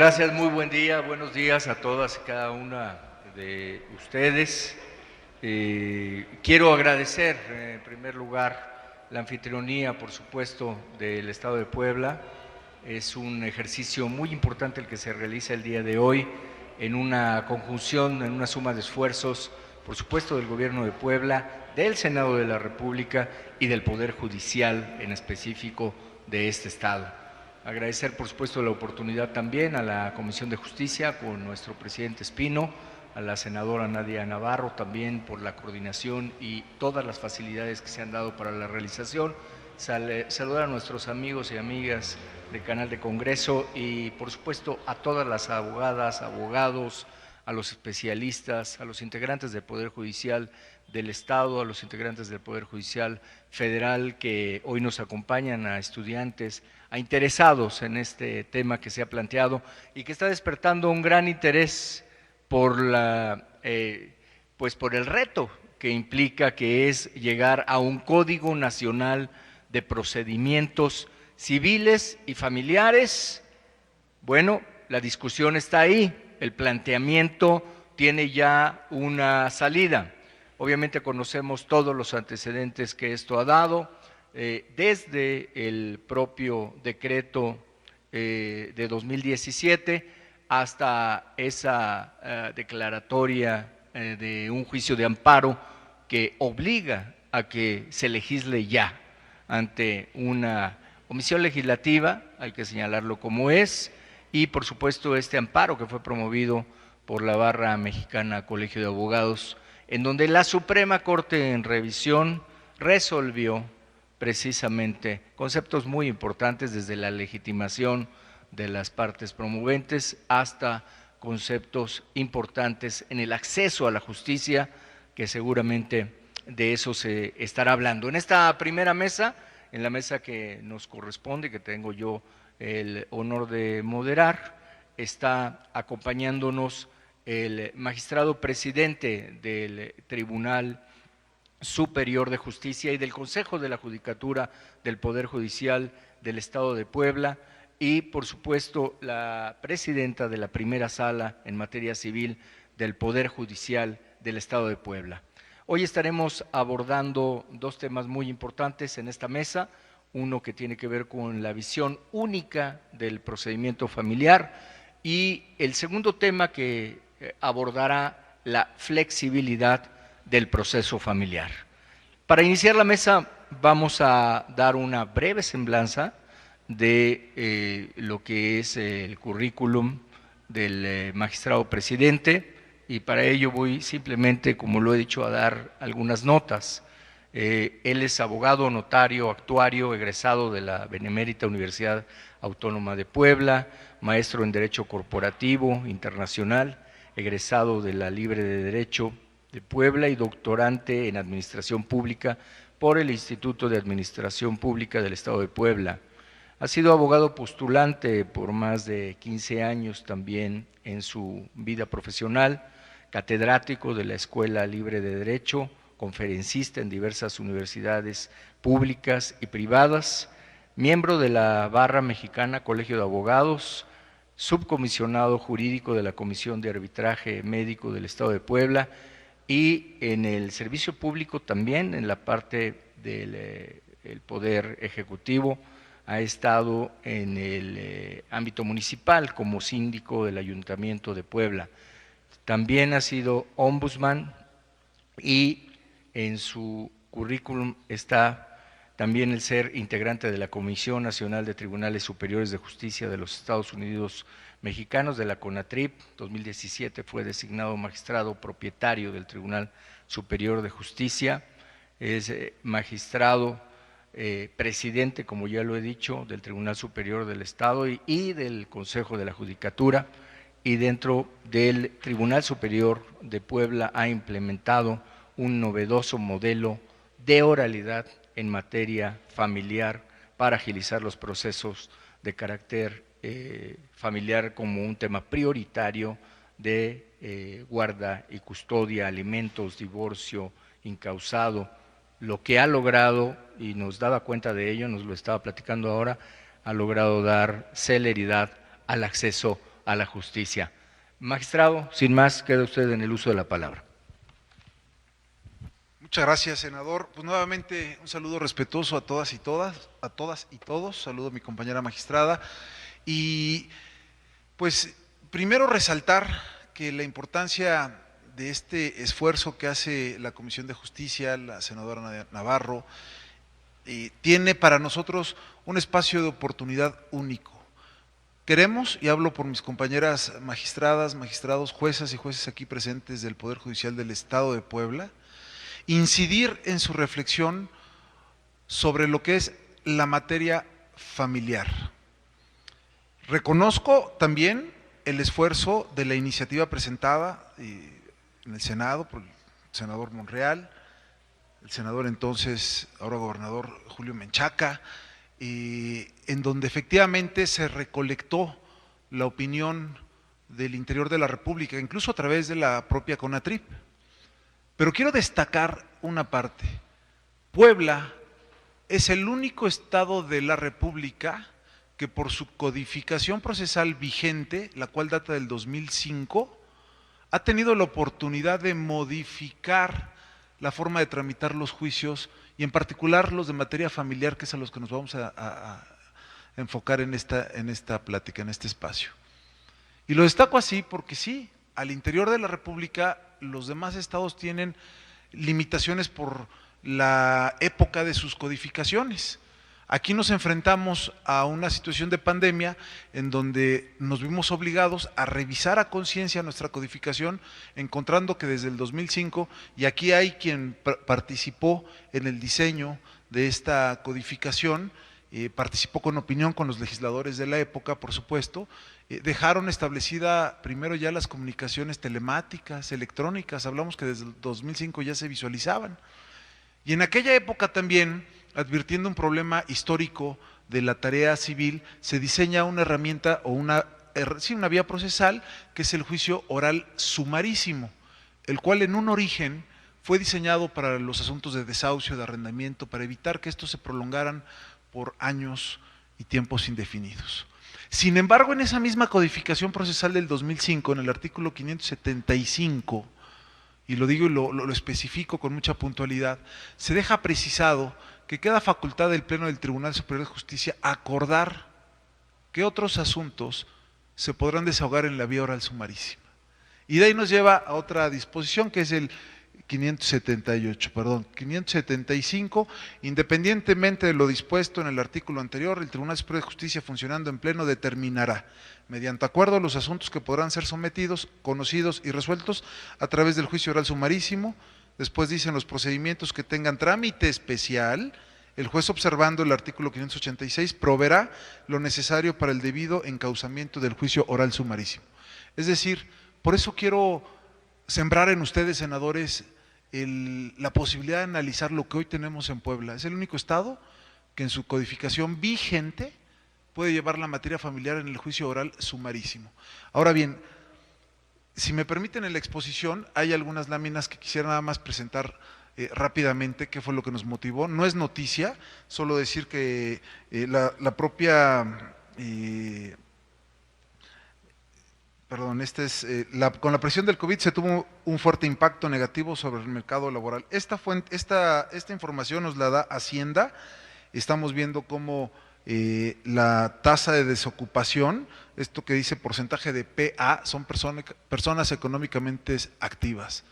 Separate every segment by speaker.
Speaker 1: Gracias, muy buen día, buenos días a todas y cada una de ustedes. Quiero agradecer en primer lugar la anfitrionía, por supuesto, del Estado de Puebla. Es un ejercicio muy importante el que se realiza el día de hoy en una conjunción, en una suma de esfuerzos, por supuesto, del Gobierno de Puebla, del Senado de la República y del Poder Judicial en específico de este estado. Agradecer, por supuesto, la oportunidad también a la Comisión de Justicia con nuestro presidente Espino, a la senadora Nadia Navarro también por la coordinación y todas las facilidades que se han dado para la realización. Saludar a nuestros amigos y amigas del canal de Congreso y, por supuesto, a todas las abogadas, abogados, a los especialistas, a los integrantes del Poder Judicial del Estado, a los integrantes del Poder Judicial Federal que hoy nos acompañan, a estudiantes, a interesados en este tema que se ha planteado y que está despertando un gran interés por por el reto que implica, que es llegar a un Código Nacional de Procedimientos Civiles y Familiares. Bueno, la discusión está ahí, el planteamiento tiene ya una salida. Obviamente conocemos todos los antecedentes que esto ha dado, desde el propio decreto de 2017 hasta esa declaratoria de un juicio de amparo que obliga a que se legisle ya ante una omisión legislativa, hay que señalarlo como es, y por supuesto este amparo que fue promovido por la Barra Mexicana Colegio de Abogados, en donde la Suprema Corte en revisión resolvió precisamente conceptos muy importantes, desde la legitimación de las partes promoventes hasta conceptos importantes en el acceso a la justicia, que seguramente de eso se estará hablando. En esta primera mesa, en la mesa que nos corresponde, que tengo yo el honor de moderar, está acompañándonos el magistrado presidente del Tribunal Superior de Justicia y del Consejo de la Judicatura del Poder Judicial del Estado de Puebla, y por supuesto la presidenta de la primera sala en materia civil del Poder Judicial del Estado de Puebla. Hoy estaremos abordando dos temas muy importantes en esta mesa, uno que tiene que ver con la visión única del procedimiento familiar y el segundo tema que abordará la flexibilidad del proceso familiar. Para iniciar la mesa vamos a dar una breve semblanza de lo que es el currículum del magistrado presidente, y para ello voy simplemente, como lo he dicho, a dar algunas notas. Él es abogado, notario, actuario, egresado de la Benemérita Universidad Autónoma de Puebla, maestro en Derecho Corporativo Internacional, egresado de la Libre de Derecho de Puebla y doctorante en Administración Pública por el Instituto de Administración Pública del Estado de Puebla. Ha sido abogado postulante por más de 15 años también en su vida profesional, catedrático de la Escuela Libre de Derecho, conferencista en diversas universidades públicas y privadas, miembro de la Barra Mexicana Colegio de Abogados, subcomisionado jurídico de la Comisión de Arbitraje Médico del Estado de Puebla, y en el servicio público también, en la parte del Poder Ejecutivo, ha estado en el ámbito municipal como síndico del Ayuntamiento de Puebla. También ha sido ombudsman y en su currículum está también el ser integrante de la Comisión Nacional de Tribunales Superiores de Justicia de los Estados Unidos Mexicanos, de la CONATRIP. 2017 fue designado magistrado propietario del Tribunal Superior de Justicia. Es magistrado presidente, como ya lo he dicho, del Tribunal Superior del Estado y del Consejo de la Judicatura, y dentro del Tribunal Superior de Puebla ha implementado un novedoso modelo de oralidad en materia familiar para agilizar los procesos de carácter familiar como un tema prioritario de guarda y custodia, alimentos, divorcio, incausado. Lo que ha logrado, y nos daba cuenta de ello, nos lo estaba platicando ahora, ha logrado dar celeridad al acceso a la justicia. Magistrado, sin más, queda usted en el uso de la palabra.
Speaker 2: Muchas gracias, senador. Pues nuevamente un saludo respetuoso a todas y todos. Saludo a mi compañera magistrada. Y pues primero resaltar que la importancia de este esfuerzo que hace la Comisión de Justicia, la senadora Navarro, tiene para nosotros un espacio de oportunidad único. Queremos, y hablo por mis compañeras magistradas, magistrados, juezas y jueces aquí presentes del Poder Judicial del Estado de Puebla, incidir en su reflexión sobre lo que es la materia familiar. Reconozco también el esfuerzo de la iniciativa presentada en el Senado por el senador Monreal, el senador entonces, ahora gobernador Julio Menchaca, en donde efectivamente se recolectó la opinión del interior de la República, incluso a través de la propia CONATRIP. Pero quiero destacar una parte. Puebla es el único estado de la República que por su codificación procesal vigente, la cual data del 2005, ha tenido la oportunidad de modificar la forma de tramitar los juicios y en particular los de materia familiar, que es a los que nos vamos a enfocar en esta plática, en este espacio. Y lo destaco así porque sí, al interior de la República los demás estados tienen limitaciones por la época de sus codificaciones. Aquí nos enfrentamos a una situación de pandemia en donde nos vimos obligados a revisar a conciencia nuestra codificación, encontrando que desde el 2005, y aquí hay quien participó en el diseño de esta codificación, participó con opinión con los legisladores de la época, por supuesto, dejaron establecida primero ya las comunicaciones telemáticas, electrónicas, hablamos que desde el 2005 ya se visualizaban. Y en aquella época también, advirtiendo un problema histórico de la tarea civil, se diseña una herramienta o una vía procesal que es el juicio oral sumarísimo, el cual en un origen fue diseñado para los asuntos de desahucio, de arrendamiento, para evitar que estos se prolongaran por años y tiempos indefinidos. Sin embargo, en esa misma codificación procesal del 2005, en el artículo 575, y lo digo y lo especifico con mucha puntualidad, se deja precisado que queda facultad del Pleno del Tribunal Superior de Justicia acordar qué otros asuntos se podrán desahogar en la vía oral sumarísima. Y de ahí nos lleva a otra disposición que es el 575, independientemente de lo dispuesto en el artículo anterior, el Tribunal Superior de Justicia funcionando en pleno determinará, mediante acuerdo, los asuntos que podrán ser sometidos, conocidos y resueltos a través del juicio oral sumarísimo. Después dicen los procedimientos que tengan trámite especial, el juez observando el artículo 586 proveerá lo necesario para el debido encauzamiento del juicio oral sumarísimo. Es decir, por eso quiero sembrar en ustedes, senadores, la posibilidad de analizar lo que hoy tenemos en Puebla. Es el único estado que en su codificación vigente puede llevar la materia familiar en el juicio oral sumarísimo. Ahora bien, si me permiten en la exposición, hay algunas láminas que quisiera nada más presentar rápidamente, qué fue lo que nos motivó. No es noticia, solo decir que la propia... con la presión del COVID se tuvo un fuerte impacto negativo sobre el mercado laboral. Esta información nos la da Hacienda. Estamos viendo cómo la tasa de desocupación, esto que dice porcentaje de PA, son personas económicamente activas.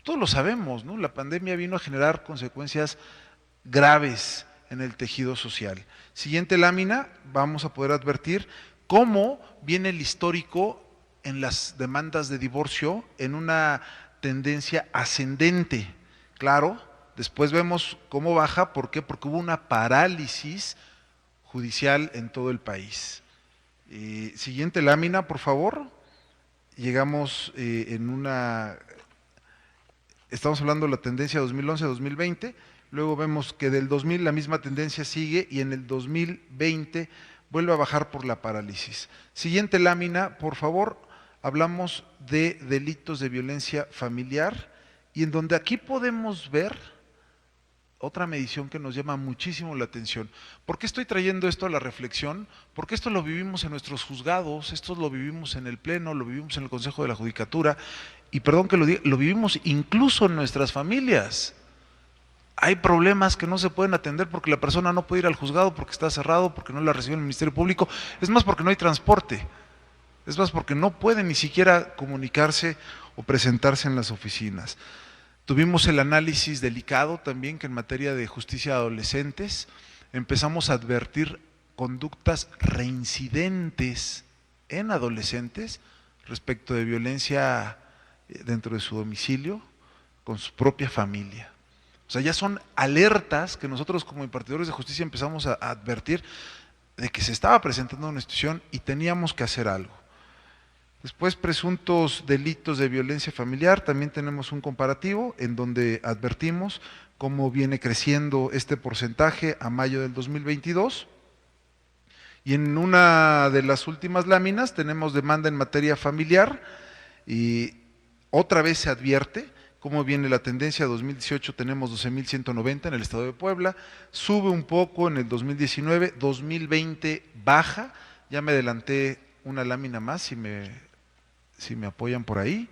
Speaker 2: Todos lo sabemos, ¿no? La pandemia vino a generar consecuencias graves en el tejido social. Siguiente lámina, vamos a poder advertir cómo viene el histórico en las demandas de divorcio en una tendencia ascendente. Claro, después vemos cómo baja, ¿por qué? Porque hubo una parálisis judicial en todo el país. Siguiente lámina, por favor. Llegamos estamos hablando de la tendencia 2011-2020, luego vemos que del 2000 la misma tendencia sigue y en el 2020 vuelve a bajar por la parálisis. Siguiente lámina, por favor. Hablamos de delitos de violencia familiar y en donde aquí podemos ver otra medición que nos llama muchísimo la atención. ¿Por qué estoy trayendo esto a la reflexión? Porque esto lo vivimos en nuestros juzgados, esto lo vivimos en el Pleno, lo vivimos en el Consejo de la Judicatura, y perdón que lo diga, lo vivimos incluso en nuestras familias. Hay problemas que no se pueden atender porque la persona no puede ir al juzgado, porque está cerrado, porque no la recibe el Ministerio Público, es más porque no hay transporte, es más porque no puede ni siquiera comunicarse o presentarse en las oficinas. Tuvimos el análisis delicado también que en materia de justicia de adolescentes empezamos a advertir conductas reincidentes en adolescentes respecto de violencia dentro de su domicilio con su propia familia. O sea, ya son alertas que nosotros como impartidores de justicia empezamos a advertir de que se estaba presentando una situación y teníamos que hacer algo. Después, presuntos delitos de violencia familiar, también tenemos un comparativo en donde advertimos cómo viene creciendo este porcentaje a mayo del 2022. Y en una de las últimas láminas tenemos demanda en materia familiar y otra vez se advierte cómo viene la tendencia. 2018 tenemos 12.190 en el estado de Puebla, sube un poco en el 2019, 2020 baja, ya me adelanté una lámina más si me apoyan por ahí.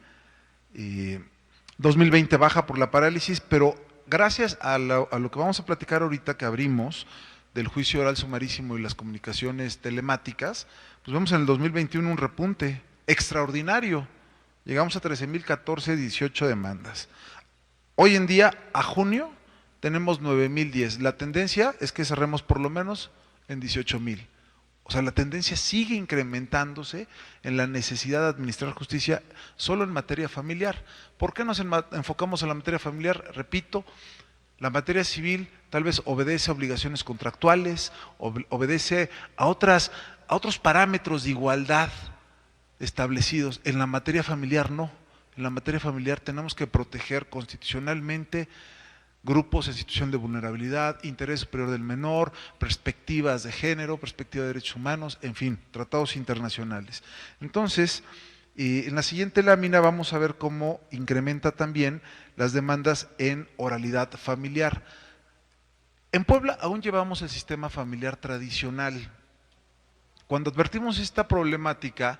Speaker 2: 2020 baja por la parálisis, pero gracias a lo que vamos a platicar ahorita que abrimos del juicio oral sumarísimo y las comunicaciones telemáticas, pues vemos en el 2021 un repunte extraordinario. Llegamos a 13.014, 18 demandas. Hoy en día, a junio, tenemos 9.010. La tendencia es que cerremos por lo menos en 18.000. O sea, la tendencia sigue incrementándose en la necesidad de administrar justicia solo en materia familiar. ¿Por qué nos enfocamos en la materia familiar? Repito, la materia civil tal vez obedece a obligaciones contractuales, obedece a otros parámetros de igualdad establecidos. En la materia familiar no. En la materia familiar tenemos que proteger constitucionalmente grupos en situación de vulnerabilidad, interés superior del menor, perspectivas de género, perspectiva de derechos humanos, en fin, tratados internacionales. Entonces, en la siguiente lámina vamos a ver cómo incrementa también las demandas en oralidad familiar. En Puebla aún llevamos el sistema familiar tradicional. Cuando advertimos esta problemática,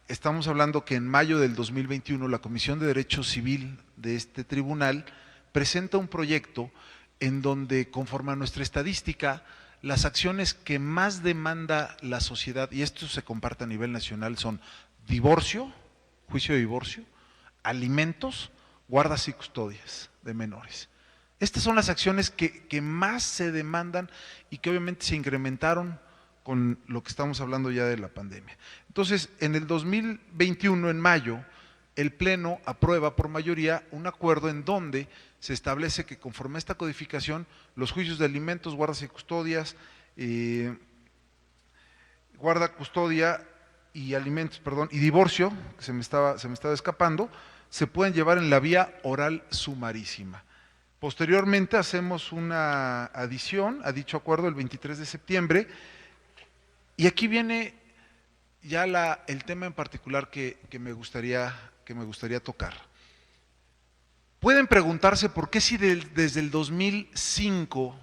Speaker 2: estamos hablando que en mayo del 2021 la Comisión de Derecho Civil de este tribunal presenta un proyecto en donde, conforme a nuestra estadística, las acciones que más demanda la sociedad, y esto se comparte a nivel nacional, son divorcio, juicio de divorcio, alimentos, guardas y custodias de menores. Estas son las acciones que más se demandan y que obviamente se incrementaron con lo que estamos hablando ya de la pandemia. Entonces, en el 2021, en mayo, el Pleno aprueba por mayoría un acuerdo en donde se establece que conforme a esta codificación, los juicios de alimentos, guardas y custodias, guarda, custodia y alimentos, perdón, y divorcio, que se me estaba escapando, se pueden llevar en la vía oral sumarísima. Posteriormente hacemos una adición a dicho acuerdo el 23 de septiembre y aquí viene ya el tema en particular que me gustaría tocar. Pueden preguntarse por qué si desde el 2005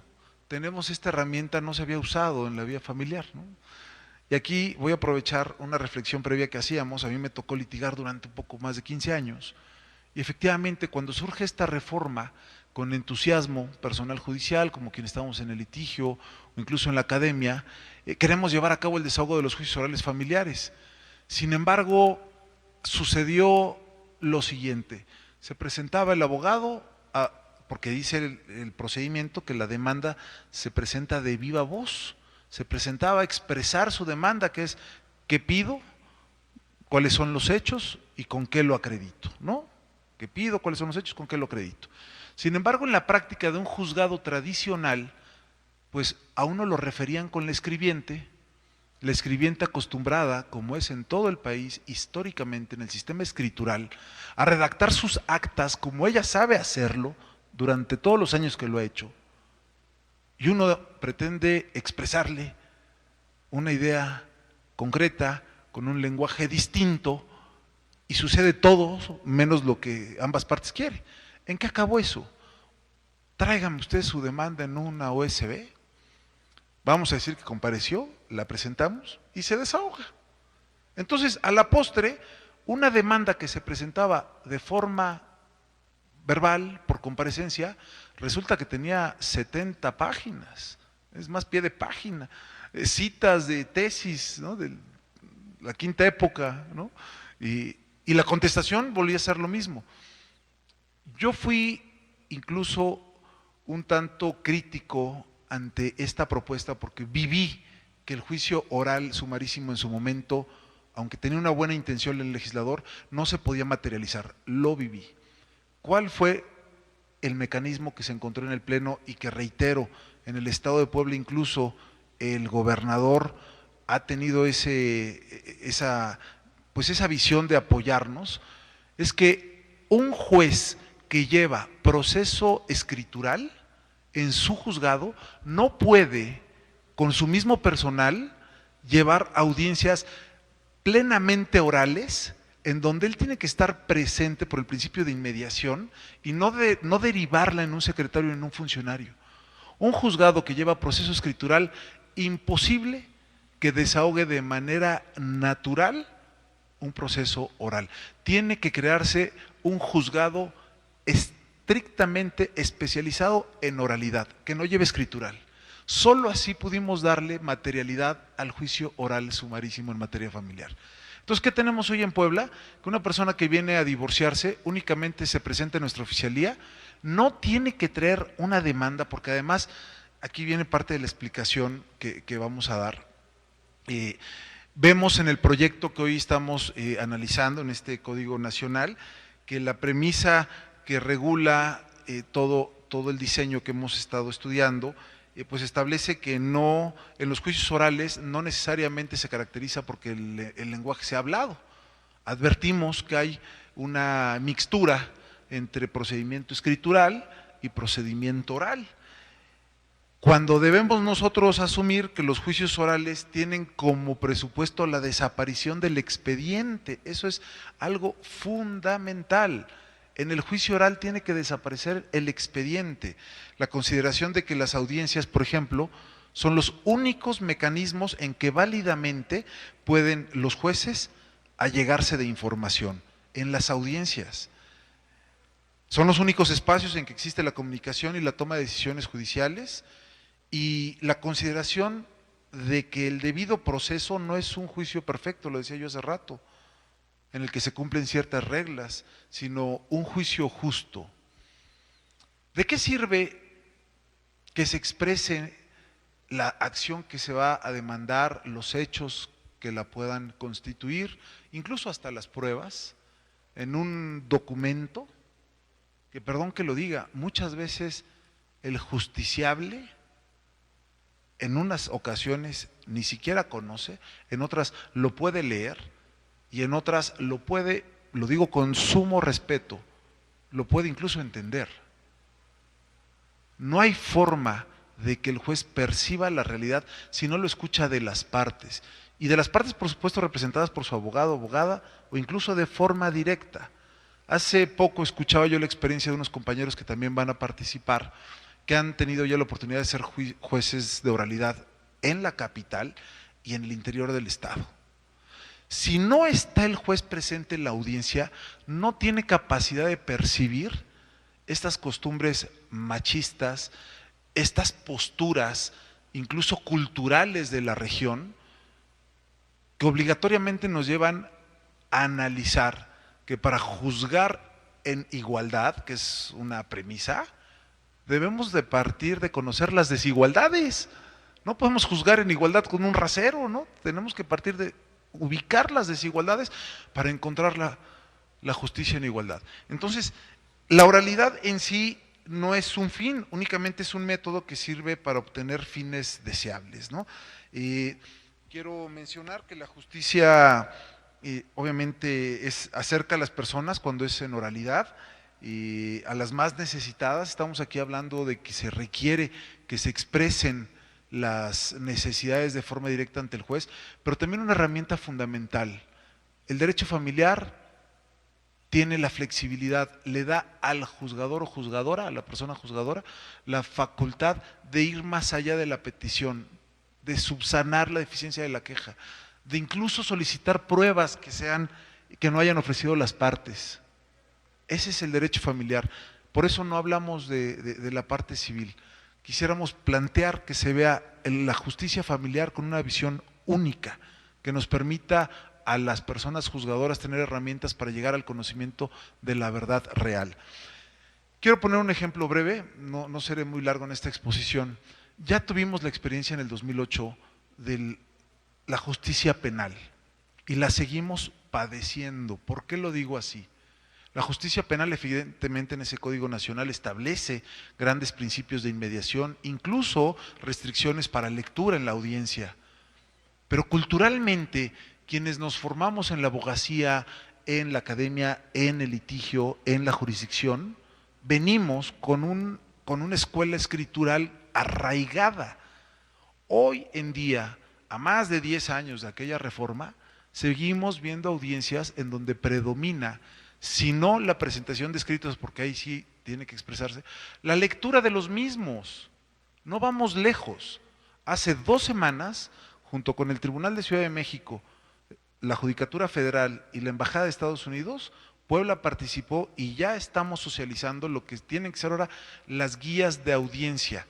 Speaker 2: tenemos esta herramienta no se había usado en la vía familiar, ¿no? Y aquí voy a aprovechar una reflexión previa que hacíamos. A mí me tocó litigar durante un poco más de 15 años y efectivamente cuando surge esta reforma con entusiasmo personal judicial, como quienes estamos en el litigio o incluso en la academia, queremos llevar a cabo el desahogo de los juicios orales familiares. Sin embargo, sucedió lo siguiente: se presentaba el abogado, porque dice el procedimiento que la demanda se presenta de viva voz, se presentaba a expresar su demanda, que es ¿qué pido? ¿Cuáles son los hechos? ¿Y con qué lo acredito? ¿No? ¿Qué pido? ¿Cuáles son los hechos? ¿Con qué lo acredito? Sin embargo, en la práctica de un juzgado tradicional, pues a uno lo referían con la escribiente acostumbrada, como es en todo el país, históricamente en el sistema escritural, a redactar sus actas como ella sabe hacerlo durante todos los años que lo ha hecho. Y uno pretende expresarle una idea concreta, con un lenguaje distinto, y sucede todo menos lo que ambas partes quieren. ¿En qué acabó eso? tráiganme ustedes su demanda en una OSB, vamos a decir que compareció, la presentamos y se desahoga. Entonces, a la postre, una demanda que se presentaba de forma verbal, por comparecencia, resulta que tenía 70 páginas, es más, pie de página, citas de tesis, ¿no?, de la quinta época, ¿no? Y la contestación volvía a ser lo mismo. Yo fui incluso un tanto crítico ante esta propuesta porque viví que el juicio oral sumarísimo en su momento, aunque tenía una buena intención el legislador, no se podía materializar, lo viví. ¿Cuál fue el mecanismo que se encontró en el Pleno y que, reitero, en el Estado de Puebla incluso el gobernador ha tenido esa visión de apoyarnos? Es que un juez que lleva proceso escritural en su juzgado no puede, con su mismo personal, llevar audiencias plenamente orales, en donde él tiene que estar presente por el principio de inmediación y no derivarla en un secretario o en un funcionario. Un juzgado que lleva proceso escritural, imposible que desahogue de manera natural un proceso oral. Tiene que crearse un juzgado estrictamente especializado en oralidad, que no lleve escritural. Solo así pudimos darle materialidad al juicio oral sumarísimo en materia familiar. Entonces, ¿qué tenemos hoy en Puebla? Que una persona que viene a divorciarse únicamente se presenta en nuestra oficialía, no tiene que traer una demanda, porque además, aquí viene parte de la explicación que vamos a dar. Vemos en el proyecto que hoy estamos analizando, en este Código Nacional, que la premisa que regula todo el diseño que hemos estado estudiando, pues establece que no, en los juicios orales no necesariamente se caracteriza porque el lenguaje sea hablado. Advertimos que hay una mixtura entre procedimiento escritural y procedimiento oral, cuando debemos nosotros asumir que los juicios orales tienen como presupuesto la desaparición del expediente. Eso es algo fundamental. En el juicio oral tiene que desaparecer el expediente. La consideración de que las audiencias, por ejemplo, son los únicos mecanismos en que válidamente pueden los jueces allegarse de información. En las audiencias son los únicos espacios en que existe la comunicación y la toma de decisiones judiciales, y la consideración de que el debido proceso no es un juicio perfecto, lo decía yo hace rato, en el que se cumplen ciertas reglas, sino un juicio justo. ¿De qué sirve que se exprese la acción que se va a demandar, los hechos que la puedan constituir, incluso hasta las pruebas, en un documento que, perdón que lo diga, muchas veces el justiciable en unas ocasiones ni siquiera conoce, en otras lo puede leer y en otras lo puede, lo digo con sumo respeto, lo puede incluso entender? No hay forma de que el juez perciba la realidad si no lo escucha de las partes, y de las partes, por supuesto, representadas por su abogado, abogada, o incluso de forma directa. Hace poco escuchaba yo la experiencia de unos compañeros que también van a participar, que han tenido ya la oportunidad de ser jueces de oralidad en la capital y en el interior del estado. Si no está el juez presente en la audiencia, no tiene capacidad de percibir estas costumbres machistas, estas posturas, incluso culturales de la región, que obligatoriamente nos llevan a analizar que para juzgar en igualdad, que es una premisa, debemos de partir de conocer las desigualdades. No podemos juzgar en igualdad con un rasero, ¿no? Tenemos que partir de ubicar las desigualdades para encontrar la justicia en igualdad. Entonces, la oralidad en sí no es un fin, únicamente es un método que sirve para obtener fines deseables, ¿no? Quiero mencionar que la justicia obviamente acerca a las personas cuando es en oralidad, a las más necesitadas. Estamos aquí hablando de que se requiere que se expresen las necesidades de forma directa ante el juez, pero también una herramienta fundamental. El derecho familiar tiene la flexibilidad, le da al juzgador o juzgadora, a la persona juzgadora, la facultad de ir más allá de la petición, de subsanar la deficiencia de la queja, de incluso solicitar pruebas que no hayan ofrecido las partes. Ese es el derecho familiar. Por eso no hablamos de la parte civil. Quisiéramos plantear que se vea la justicia familiar con una visión única, que nos permita a las personas juzgadoras tener herramientas para llegar al conocimiento de la verdad real. Quiero poner un ejemplo breve, no seré muy largo en esta exposición. Ya tuvimos la experiencia en el 2008 de la justicia penal y la seguimos padeciendo. ¿Por qué lo digo así? La justicia penal evidentemente en ese Código Nacional establece grandes principios de inmediación, incluso restricciones para lectura en la audiencia. Pero culturalmente, quienes nos formamos en la abogacía, en la academia, en el litigio, en la jurisdicción, venimos con una escuela escritural arraigada. Hoy en día, a más de 10 años de aquella reforma, seguimos viendo audiencias en donde predomina, si no la presentación de escritos, porque ahí sí tiene que expresarse, la lectura de los mismos. No vamos lejos. Hace 2 semanas, junto con el Tribunal de Ciudad de México, la Judicatura Federal y la Embajada de Estados Unidos, Puebla participó y ya estamos socializando lo que tienen que ser ahora las guías de audiencia.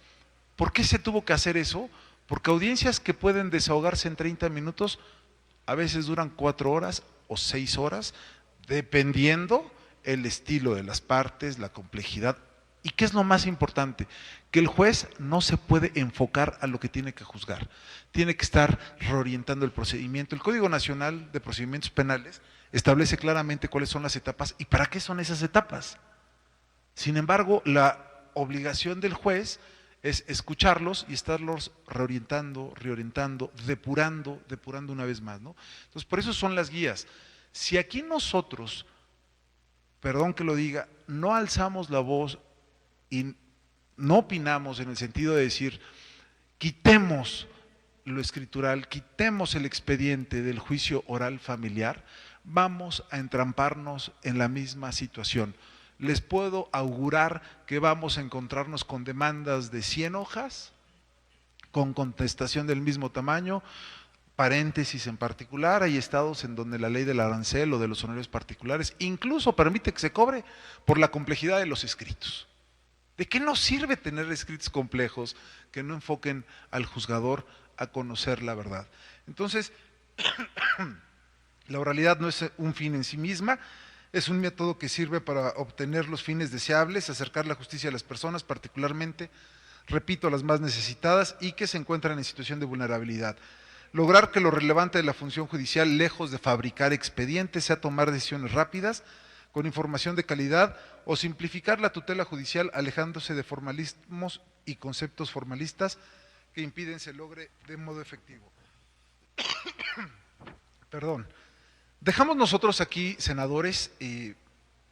Speaker 2: ¿Por qué se tuvo que hacer eso? Porque audiencias que pueden desahogarse en 30 minutos, a veces duran 4 horas o 6 horas, dependiendo el estilo de las partes, la complejidad. ¿Y qué es lo más importante? Que el juez no se puede enfocar a lo que tiene que juzgar. Tiene que estar reorientando el procedimiento. El Código Nacional de Procedimientos Penales establece claramente cuáles son las etapas y para qué son esas etapas. Sin embargo, la obligación del juez es escucharlos y estarlos reorientando, depurando una vez más, ¿no? Entonces, por eso son las guías. Si aquí nosotros, perdón que lo diga, no alzamos la voz y no opinamos en el sentido de decir, quitemos lo escritural, quitemos el expediente del juicio oral familiar, vamos a entramparnos en la misma situación. Les puedo augurar que vamos a encontrarnos con demandas de 100 hojas, con contestación del mismo tamaño, paréntesis en particular. Hay estados en donde la ley del arancel o de los honorarios particulares incluso permite que se cobre por la complejidad de los escritos. ¿De qué nos sirve tener escritos complejos que no enfoquen al juzgador a conocer la verdad? Entonces, la oralidad no es un fin en sí misma, es un método que sirve para obtener los fines deseables, acercar la justicia a las personas, particularmente, repito, a las más necesitadas y que se encuentran en situación de vulnerabilidad. Lograr que lo relevante de la función judicial, lejos de fabricar expedientes, sea tomar decisiones rápidas, con información de calidad, o simplificar la tutela judicial alejándose de formalismos y conceptos formalistas que impiden se logre de modo efectivo. Perdón. Dejamos nosotros aquí, senadores,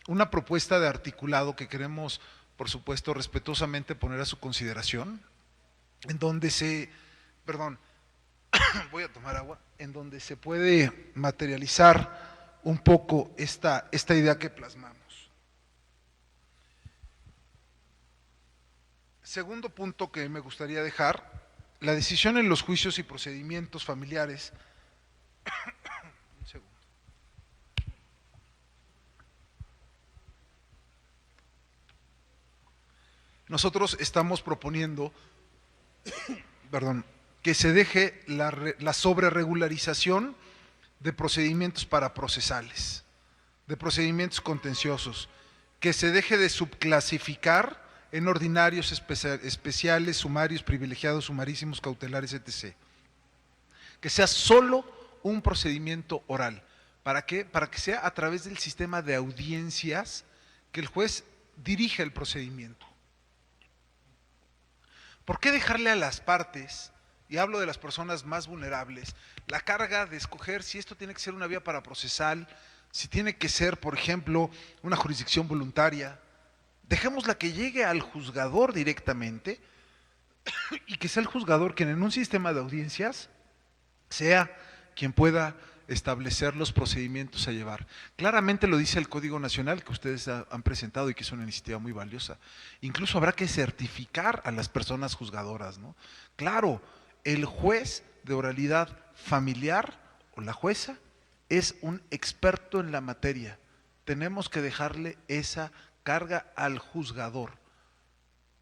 Speaker 2: una propuesta de articulado que queremos, por supuesto, respetuosamente poner a su consideración, en donde voy a tomar agua, en donde se puede materializar un poco esta idea que plasmamos. Segundo punto que me gustaría dejar, la decisión en los juicios y procedimientos familiares. Un segundo. Nosotros estamos proponiendo, que se deje la sobreregularización de procedimientos paraprocesales, de procedimientos contenciosos, que se deje de subclasificar en ordinarios, especiales, sumarios, privilegiados, sumarísimos, cautelares, etc. Que sea solo un procedimiento oral. ¿Para qué? Para que sea a través del sistema de audiencias que el juez dirige el procedimiento. ¿Por qué dejarle a las partes, y hablo de las personas más vulnerables, la carga de escoger si esto tiene que ser una vía paraprocesal, si tiene que ser, por ejemplo, una jurisdicción voluntaria? Dejémosla que llegue al juzgador directamente y que sea el juzgador quien en un sistema de audiencias sea quien pueda establecer los procedimientos a llevar. Claramente lo dice el Código Nacional que ustedes han presentado y que es una iniciativa muy valiosa. Incluso habrá que certificar a las personas juzgadoras, ¿no? Claro, el juez de oralidad familiar o la jueza es un experto en la materia. Tenemos que dejarle esa carga al juzgador,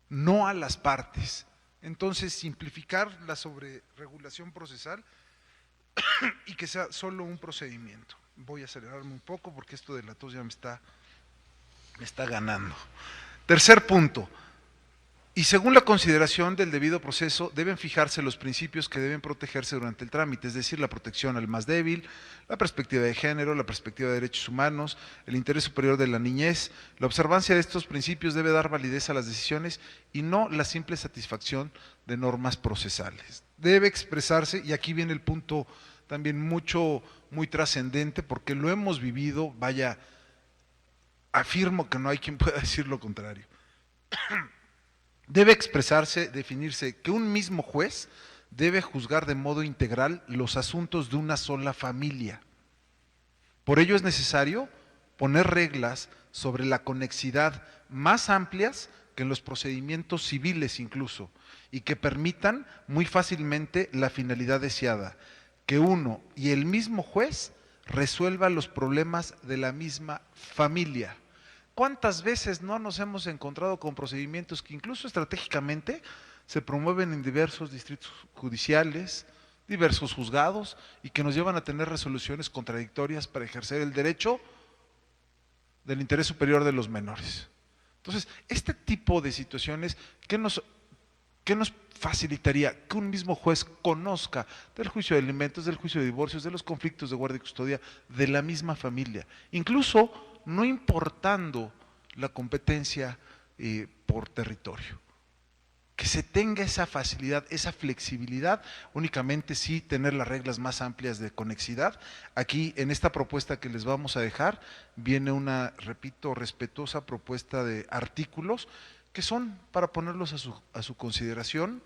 Speaker 2: no a las partes. Entonces, simplificar la sobreregulación procesal y que sea solo un procedimiento. Voy a acelerarme un poco porque esto de la tos ya me está ganando. Tercer punto. Y según la consideración del debido proceso, deben fijarse los principios que deben protegerse durante el trámite, es decir, la protección al más débil, la perspectiva de género, la perspectiva de derechos humanos, el interés superior de la niñez. La observancia de estos principios debe dar validez a las decisiones y no la simple satisfacción de normas procesales. Debe expresarse, y aquí viene el punto también muy trascendente, porque lo hemos vivido, vaya, afirmo que no hay quien pueda decir lo contrario. Debe expresarse, definirse que un mismo juez debe juzgar de modo integral los asuntos de una sola familia. Por ello es necesario poner reglas sobre la conexidad más amplias que en los procedimientos civiles incluso, y que permitan muy fácilmente la finalidad deseada, que uno y el mismo juez resuelva los problemas de la misma familia. ¿Cuántas veces no nos hemos encontrado con procedimientos que incluso estratégicamente se promueven en diversos distritos judiciales, diversos juzgados, y que nos llevan a tener resoluciones contradictorias para ejercer el derecho del interés superior de los menores? Entonces, este tipo de situaciones, ¿qué nos facilitaría? Que un mismo juez conozca del juicio de alimentos, del juicio de divorcios, de los conflictos de guardia y custodia de la misma familia, incluso no importando la competencia por territorio. Que se tenga esa facilidad, esa flexibilidad, únicamente sí tener las reglas más amplias de conexidad. Aquí en esta propuesta que les vamos a dejar viene una, repito, respetuosa propuesta de artículos que son para ponerlos a su consideración,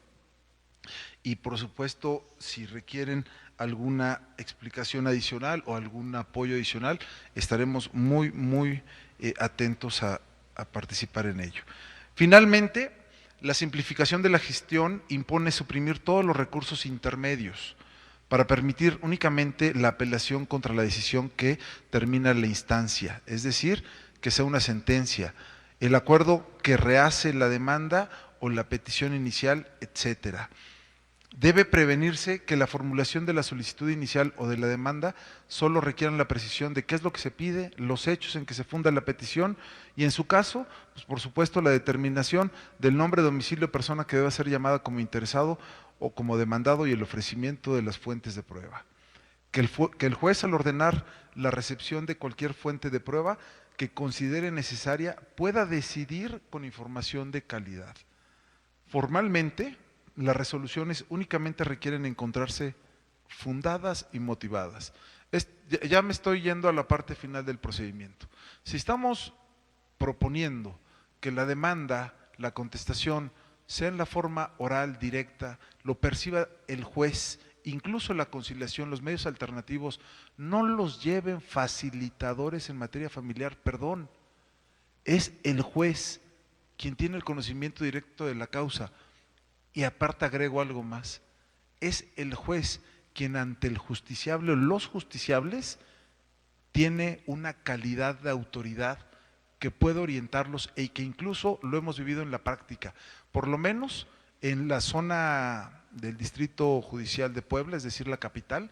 Speaker 2: y por supuesto si requieren alguna explicación adicional o algún apoyo adicional, estaremos muy atentos a participar en ello. Finalmente, la simplificación de la gestión impone suprimir todos los recursos intermedios para permitir únicamente la apelación contra la decisión que termina la instancia, es decir, que sea una sentencia, el acuerdo que rehace la demanda o la petición inicial, etcétera. Debe prevenirse que la formulación de la solicitud inicial o de la demanda solo requieran la precisión de qué es lo que se pide, los hechos en que se funda la petición y en su caso, pues por supuesto la determinación del nombre, domicilio de persona que deba ser llamada como interesado o como demandado y el ofrecimiento de las fuentes de prueba. Que el juez al ordenar la recepción de cualquier fuente de prueba que considere necesaria pueda decidir con información de calidad. Formalmente, las resoluciones únicamente requieren encontrarse fundadas y motivadas. Ya me estoy yendo a la parte final del procedimiento. Si estamos proponiendo que la demanda, la contestación, sea en la forma oral, directa, lo perciba el juez, incluso la conciliación, los medios alternativos, no los lleven facilitadores en materia familiar, perdón, es el juez quien tiene el conocimiento directo de la causa. Y aparte agrego algo más, es el juez quien ante el justiciable o los justiciables tiene una calidad de autoridad que puede orientarlos y que incluso lo hemos vivido en la práctica, por lo menos en la zona del Distrito Judicial de Puebla, es decir, la capital,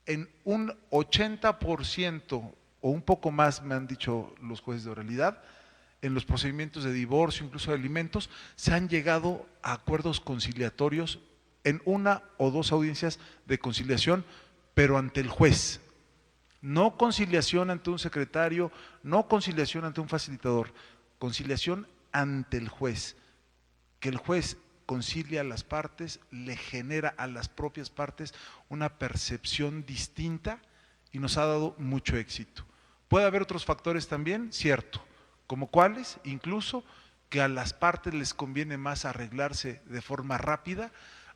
Speaker 2: en un 80% o un poco más, me han dicho los jueces de oralidad, en los procedimientos de divorcio, incluso de alimentos, se han llegado a acuerdos conciliatorios en una o dos audiencias de conciliación, pero ante el juez. No conciliación ante un secretario, no conciliación ante un facilitador, conciliación ante el juez. Que el juez concilia a las partes, le genera a las propias partes una percepción distinta y nos ha dado mucho éxito. ¿Puede haber otros factores también? Cierto. ¿Como cuáles? Incluso que a las partes les conviene más arreglarse de forma rápida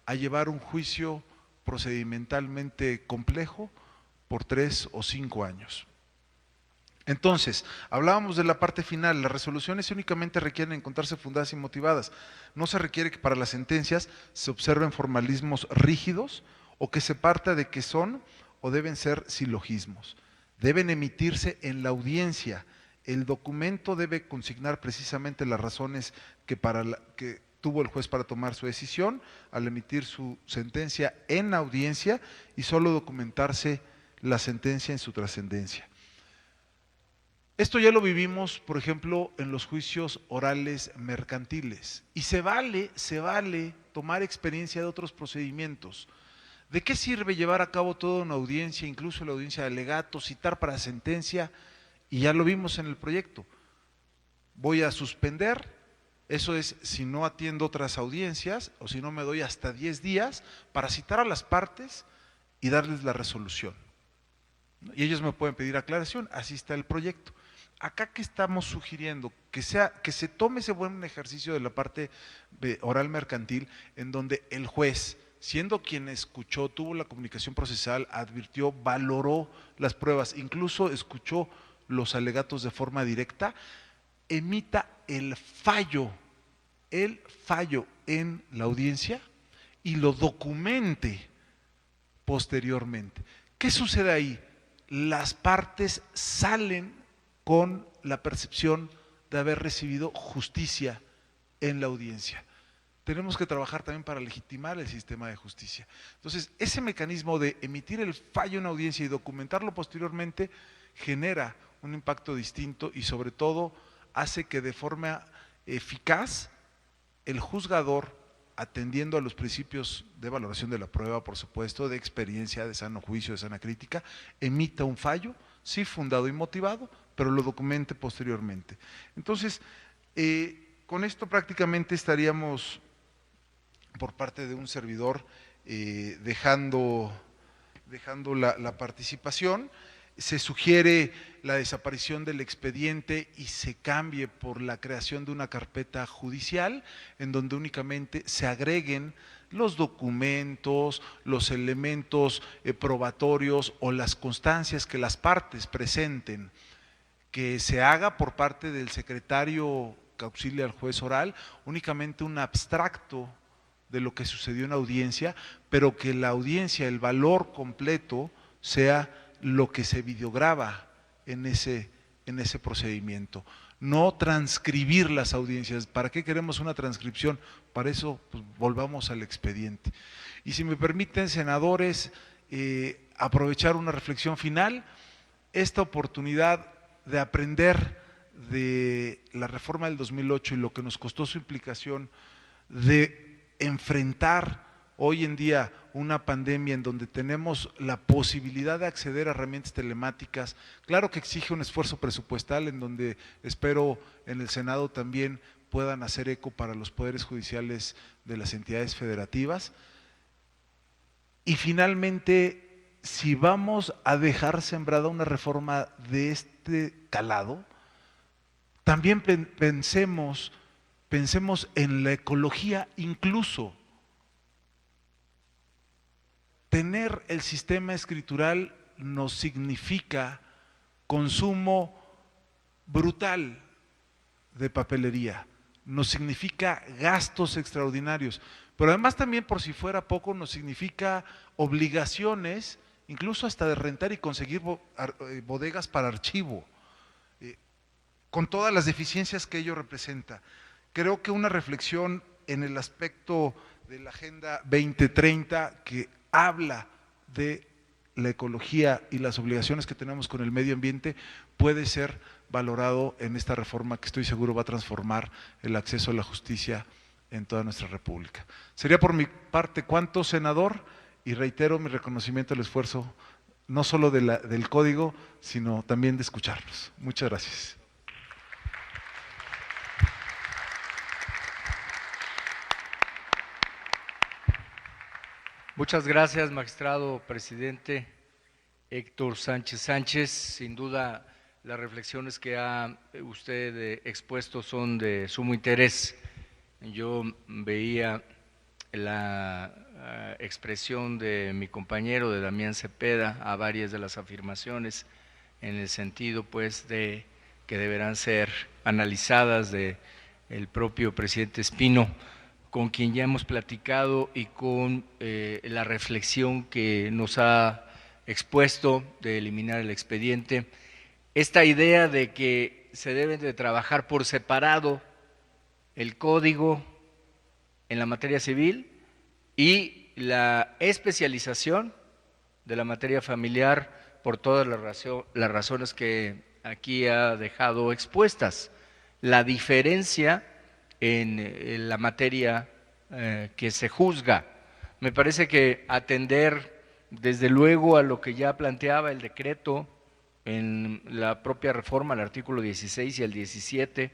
Speaker 2: a llevar un juicio procedimentalmente complejo por 3 o 5 años. Entonces, hablábamos de la parte final, las resoluciones únicamente requieren encontrarse fundadas y motivadas. No se requiere que para las sentencias se observen formalismos rígidos o que se parta de que son o deben ser silogismos. Deben emitirse en la audiencia. El documento debe consignar precisamente las razones que tuvo el juez para tomar su decisión al emitir su sentencia en audiencia y solo documentarse la sentencia en su trascendencia. Esto ya lo vivimos, por ejemplo, en los juicios orales mercantiles. Y se vale tomar experiencia de otros procedimientos. ¿De qué sirve llevar a cabo toda una audiencia, incluso la audiencia de alegato, citar para sentencia? Y ya lo vimos en el proyecto. Voy a suspender, eso es si no atiendo otras audiencias o si no me doy hasta 10 días para citar a las partes y darles la resolución. Y ellos me pueden pedir aclaración, así está el proyecto. Acá que estamos sugiriendo que se tome ese buen ejercicio de la parte oral mercantil en donde el juez, siendo quien escuchó, tuvo la comunicación procesal, advirtió, valoró las pruebas, incluso escuchó los alegatos de forma directa, emita el fallo en la audiencia y lo documente posteriormente. ¿Qué sucede ahí? Las partes salen con la percepción de haber recibido justicia en la audiencia. Tenemos que trabajar también para legitimar el sistema de justicia. Entonces, ese mecanismo de emitir el fallo en audiencia y documentarlo posteriormente genera un impacto distinto y sobre todo hace que de forma eficaz el juzgador, atendiendo a los principios de valoración de la prueba, por supuesto, de experiencia, de sano juicio, de sana crítica, emita un fallo, sí fundado y motivado, pero lo documente posteriormente. Entonces, con esto prácticamente estaríamos, por parte de un servidor, dejando la participación. Se sugiere la desaparición del expediente y se cambie por la creación de una carpeta judicial en donde únicamente se agreguen los documentos, los elementos probatorios o las constancias que las partes presenten, que se haga por parte del secretario que auxilia al juez oral únicamente un abstracto de lo que sucedió en la audiencia, pero que la audiencia, el valor completo, sea lo que se videograba en ese procedimiento. No transcribir las audiencias. ¿Para qué queremos una transcripción? Para eso pues, volvamos al expediente. Y si me permiten, senadores, aprovechar una reflexión final, esta oportunidad de aprender de la reforma del 2008 y lo que nos costó su implicación, de enfrentar hoy en día una pandemia en donde tenemos la posibilidad de acceder a herramientas telemáticas, claro que exige un esfuerzo presupuestal en donde espero en el Senado también puedan hacer eco para los poderes judiciales de las entidades federativas. Y finalmente, si vamos a dejar sembrada una reforma de este calado, también pensemos en la ecología incluso. Tener el sistema escritural nos significa consumo brutal de papelería, nos significa gastos extraordinarios, pero además también, por si fuera poco, nos significa obligaciones, incluso hasta de rentar y conseguir bodegas para archivo, con todas las deficiencias que ello representa. Creo que una reflexión en el aspecto de la Agenda 2030 que habla de la ecología y las obligaciones que tenemos con el medio ambiente puede ser valorado en esta reforma que estoy seguro va a transformar el acceso a la justicia en toda nuestra república. Sería por mi parte cuanto, senador, y reitero mi reconocimiento al esfuerzo no solo del código, sino también de escucharnos. Muchas gracias.
Speaker 1: Muchas gracias, magistrado presidente Héctor Sánchez Sánchez. Sin duda, las reflexiones que ha usted expuesto son de sumo interés. Yo veía la expresión de mi compañero, de Damián Cepeda, a varias de las afirmaciones en el sentido pues de que deberán ser analizadas de el propio presidente Espino, con quien ya hemos platicado y con la reflexión que nos ha expuesto de eliminar el expediente. Esta idea de que se deben de trabajar por separado el código en la materia civil y la especialización de la materia familiar por todas las razones que aquí ha dejado expuestas. La diferencia en la materia que se juzga. Me parece que atender desde luego a lo que ya planteaba el decreto en la propia reforma, el artículo 16 y el 17,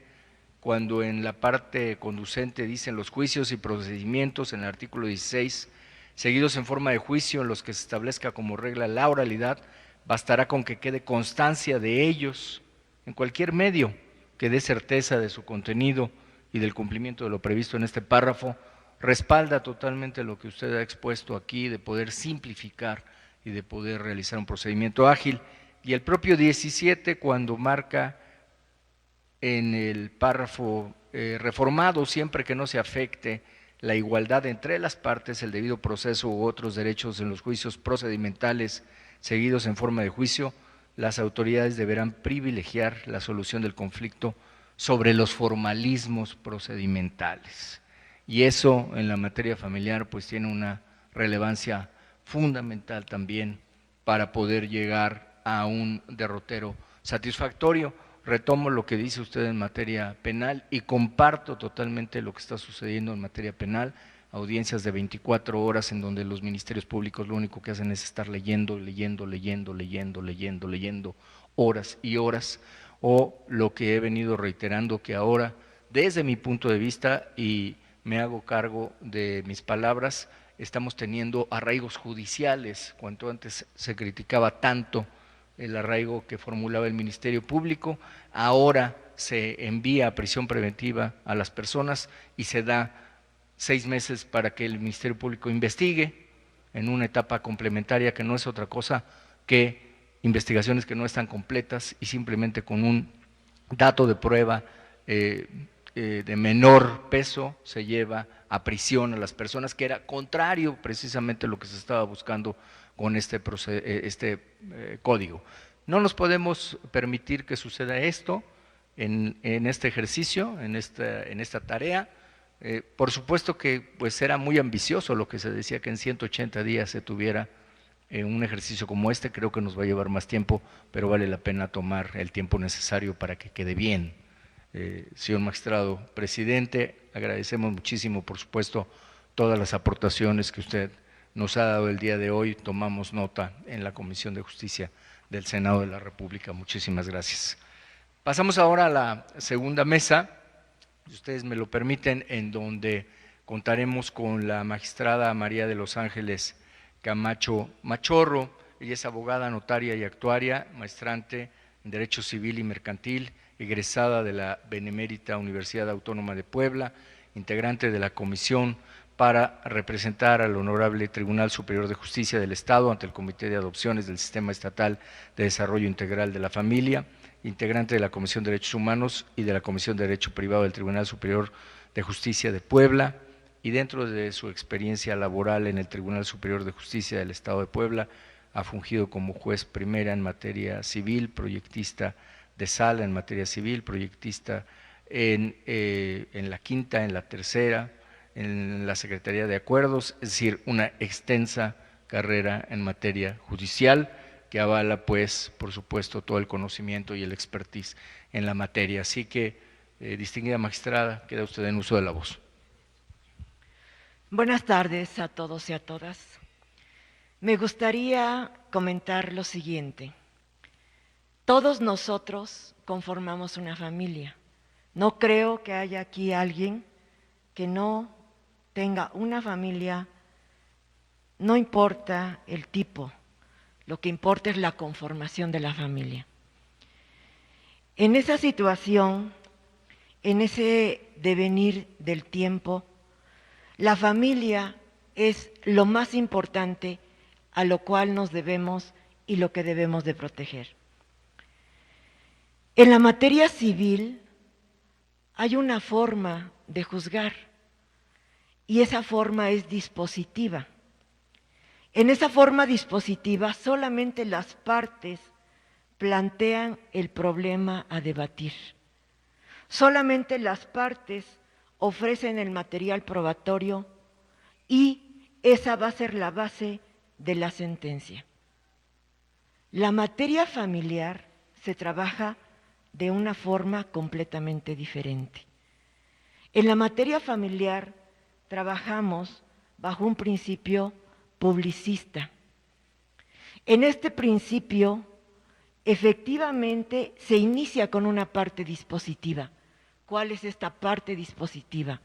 Speaker 1: cuando en la parte conducente dicen los juicios y procedimientos, en el artículo 16, seguidos en forma de juicio en los que se establezca como regla la oralidad, bastará con que quede constancia de ellos en cualquier medio que dé certeza de su contenido y del cumplimiento de lo previsto en este párrafo, respalda totalmente lo que usted ha expuesto aquí de poder simplificar y de poder realizar un procedimiento ágil. Y el propio 17, cuando marca en el párrafo reformado, siempre que no se afecte la igualdad entre las partes, el debido proceso u otros derechos en los juicios procedimentales seguidos en forma de juicio, las autoridades deberán privilegiar la solución del conflicto sobre los formalismos procedimentales. Y eso en la materia familiar pues tiene una relevancia fundamental también para poder llegar a un derrotero satisfactorio. Retomo lo que dice usted en materia penal y comparto totalmente lo que está sucediendo en materia penal, audiencias de 24 horas en donde los ministerios públicos lo único que hacen es estar leyendo horas y horas, o lo que he venido reiterando que ahora, desde mi punto de vista, y me hago cargo de mis palabras, estamos teniendo arraigos judiciales, cuanto antes se criticaba tanto el arraigo que formulaba el Ministerio Público, ahora se envía a prisión preventiva a las personas y se da 6 meses para que el Ministerio Público investigue en una etapa complementaria que no es otra cosa que investigaciones que no están completas y simplemente con un dato de prueba de menor peso se lleva a prisión a las personas, que era contrario precisamente a lo que se estaba buscando con este código. No nos podemos permitir que suceda esto en este ejercicio, en esta tarea. Por supuesto que pues era muy ambicioso lo que se decía que en 180 días se tuviera un ejercicio como este. Creo que nos va a llevar más tiempo, pero vale la pena tomar el tiempo necesario para que quede bien. Señor magistrado presidente, agradecemos muchísimo, por supuesto, todas las aportaciones que usted nos ha dado el día de hoy. Tomamos nota en la Comisión de Justicia del Senado de la República. Muchísimas gracias. Pasamos ahora a la segunda mesa, si ustedes me lo permiten, en donde contaremos con la magistrada María de los Ángeles Camacho Machorro. Ella es abogada, notaria y actuaria, maestrante en Derecho Civil y Mercantil, egresada de la Benemérita Universidad Autónoma de Puebla, integrante de la Comisión para representar al Honorable Tribunal Superior de Justicia del Estado ante el Comité de Adopciones del Sistema Estatal de Desarrollo Integral de la Familia, integrante de la Comisión de Derechos Humanos y de la Comisión de Derecho Privado del Tribunal Superior de Justicia de Puebla, y dentro de su experiencia laboral en el Tribunal Superior de Justicia del Estado de Puebla, ha fungido como juez primera en materia civil, proyectista de sala en materia civil, proyectista en la quinta, en la tercera, en la Secretaría de Acuerdos, es decir, una extensa carrera en materia judicial que avala, pues, por supuesto, todo el conocimiento y el expertise en la materia. Así que, distinguida magistrada, queda usted en uso de la voz.
Speaker 3: Buenas tardes a todos y a todas. Me gustaría comentar lo siguiente. Todos nosotros conformamos una familia. No creo que haya aquí alguien que no tenga una familia, no importa el tipo, lo que importa es la conformación de la familia. En esa situación, en ese devenir del tiempo, la familia es lo más importante a lo cual nos debemos y lo que debemos de proteger. En la materia civil hay una forma de juzgar y esa forma es dispositiva. En esa forma dispositiva solamente las partes plantean el problema a debatir. Solamente las partes ofrecen el material probatorio y esa va a ser la base de la sentencia. La materia familiar se trabaja de una forma completamente diferente. En la materia familiar trabajamos bajo un principio publicista. En este principio, efectivamente, se inicia con una parte dispositiva. ¿Cuál es esta parte dispositiva?